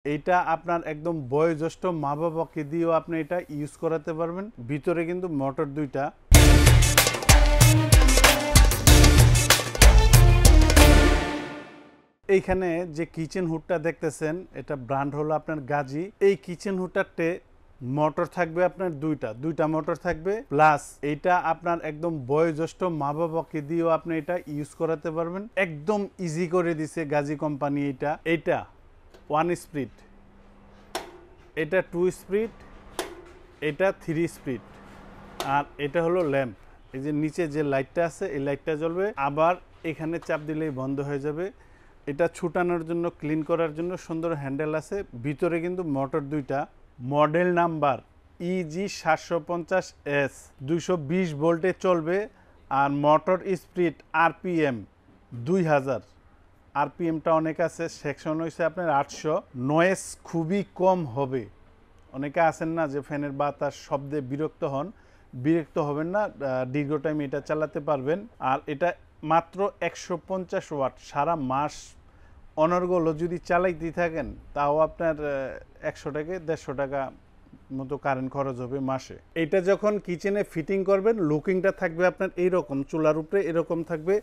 এইটা আপনার একদম বয়োজ্যেষ্ঠ মা বাবাকে দিয়েও আপনি এটা ইউজ করাতে পারবেন। ভিতরে কিন্তু মোটর দুইটা। এইখানে যে কিচেন হুডটা দেখতেছেন এটা ব্র্যান্ড হলো আপনার গাজী। এই কিচেন হুডটাতে মোটর থাকবে আপনার দুইটা মোটর থাকবে, প্লাস এইটা আপনার একদম বয়োজ্যেষ্ঠ মা বাবাকে দিয়েও আপনি এটা ইউজ করাতে পারবেন। একদম ইজি করে দিছে গাজী কোম্পানি। এইটা 1 স্পিড, এটা 2 স্পিড, এটা 3 স্পিড, আর এটা হলো ল্যাম্প। এই যে নিচে যে লাইটটা আছে এই লাইটটা জ্বলবে, আবার এখানে চাপ দিলেই বন্ধ হয়ে যাবে। এটা ছুটানোর জন্য, ক্লিন করার জন্য সুন্দর হ্যান্ডেল আছে। ভিতরে কিন্তু মোটর দুইটা। মডেল নাম্বার EG750S, 220 ভোল্টে চলবে। আর মোটর স্পিড আরপিএম 2000। আরপিএমটা অনেক আছে, সেকশন হয়েছে আপনার 800। নয়েজ খুবই কম হবে। অনেকে আছেন না যে ফ্যানের বাতাস শব্দে বিরক্ত হবেন না, দীর্ঘ টাইম এটা চালাতে পারবেন। আর এটা মাত্র 150 ওয়াট। সারা মাস অনর্গল যদি চালাইতে থাকেন তাও আপনার 100 থেকে 150 টাকা মতো কারেন্ট খরচ হবে মাসে। এটা যখন কিচেনে ফিটিং করবেন, লুকিংটা থাকবে আপনার এইরকম, চুলার উপরে এরকম থাকবে,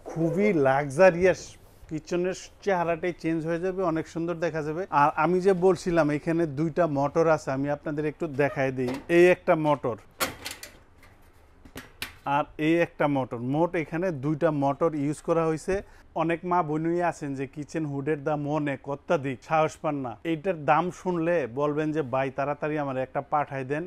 খুবই লাক্সারিয়াস। কিচেনের চেহারাটাই চেঞ্জ হয়ে যাবে, অনেক সুন্দর দেখা যাবে। আর আমি যে বলছিলাম এখানে দুইটা মোটর আছে, আমি আপনাদের একটু দেখাই দিই। এই একটা মোটর আর এই একটা মোটর, মোট এখানে দুইটা মোটর ইউজ করা হয়েছে। অনেক মা বোনই আছেন যে কিচেন হুডের দাম অনেক অত্যাধিক, সাহস পান না। এইটার দাম শুনলে বলবেন যে ভাই তাড়াতাড়ি আমার একটা পাঠাই দেন,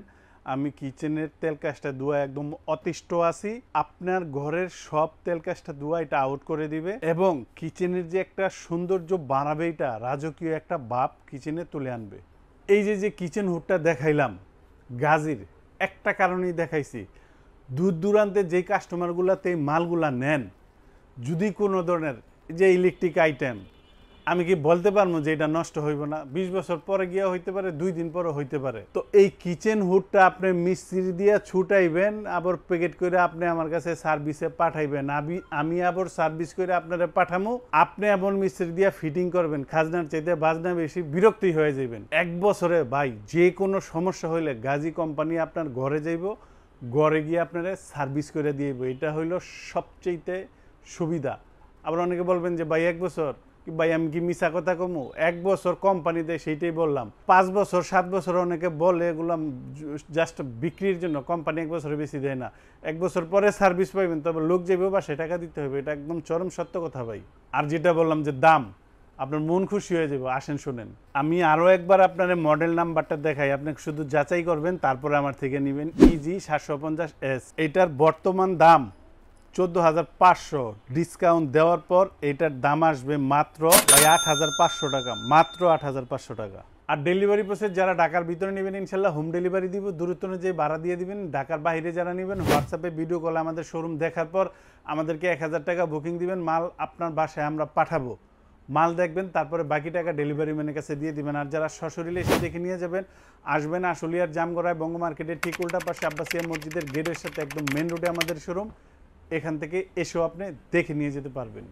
আমি কিচেনের তেল কাজটা ধোয়া একদম অতিষ্ঠ আছি। আপনার ঘরের সব তেল কাজটা ধোয়া এটা আউট করে দিবে এবং কিচেনের যে একটা সৌন্দর্য বাড়াবে, এটা রাজকীয় একটা ভাব কিচেনে তুলে আনবে। এই যে কিচেন হুডটা দেখাইলাম গাজীর, একটা কারণেই দেখাইছি, দূর দূরান্তে যে কাস্টমারগুলোতে এই মালগুলা নেন, যদি কোনো ধরনের যে ইলেকট্রিক আইটেম, আমি কি বলতে পারবো যে এটা নষ্ট হইব না? 20 বছর পরে গিয়া হইতে পারে, 2 দিন পরে হইতে পারে। তো এই কিচেন হুডটা আপনি মিস্ত্রি দিয়ে ছুটাইবেন, আবার প্যাকেট করে আপনি আমার কাছে সার্ভিসে পাঠাইবেন, আমি আবার সার্ভিস করে আপনারা পাঠামো, আপনি আবার মিস্ত্রি দিয়ে ফিটিং করবেন। খাজনার চাইতে বাজনা বেশি, বিরক্তি হয়ে যাবেন। 1 বছরে ভাই যে কোনো সমস্যা হইলে গাজী কোম্পানি আপনার ঘরে যাইব, ঘরে গিয়ে আপনারা সার্ভিস করে দিয়ে। এটা হইলো সবচেয়ে সুবিধা। আবার অনেকে বলবেন যে ভাই 1 বছর, কি ভাই আমি কি মিছা কথা কমু? 1 বছর কোম্পানি দেয়, সেইটাই বললাম। 5 বছর 7 বছর অনেকে বলে, এগুলো জাস্ট বিক্রির জন্য। কোম্পানি 1 বছরে বেশি দেয় না। 1 বছর পরে সার্ভিস পাইবেন, তবে লোক যাবে বা সে টাকা দিতে হবে। এটা একদম চরম সত্য কথা ভাই। আর যেটা বললাম যে দাম, আপনার মন খুশি হয়ে যাবে। আসেন শুনেন, আমি আরও একবার আপনার মডেল নাম্বারটা দেখাই, আপনি শুধু যাচাই করবেন, তারপরে আমার থেকে নেবেন। EG750S, এটার বর্তমান দাম 14,500। ডিসকাউন্ট দেওয়ার পর এটার দাম আসবে মাত্র 8,500 টাকা, মাত্র 8,500 টাকা। আর ডেলিভারি প্রসেস যারা ঢাকার ভিতরে নেবেন ইনশাল্লাহ হোম ডেলিভারি দিব, দূরত্ব অনুযায়ী ভাড়া দিয়ে দিবেন। ঢাকার বাইরে যারা নেবেন হোয়াটসঅ্যাপে ভিডিও কলে আমাদের শোরুম দেখার পর আমাদেরকে 1000 টাকা বুকিং দিবেন, মাল আপনার বাসায় আমরা পাঠাবো। মাল দেখবেন, তারপরে বাকি টাকা ডেলিভারি ম্যানের কাছে দিয়ে দিবেন। আর যারা সশরীরে এসে দেখে নিয়ে যাবেন, আসবেন আশুলিয়ার জামগড়ায় বঙ্গ মার্কেটের ঠিক উল্টা পাশে আব্বাসিয়া মসজিদের গেটের সাথে একদম মেন রোডে আমাদের শোরুম। এখান থেকে এসেও আপনি দেখে নিয়ে যেতে পারবেন।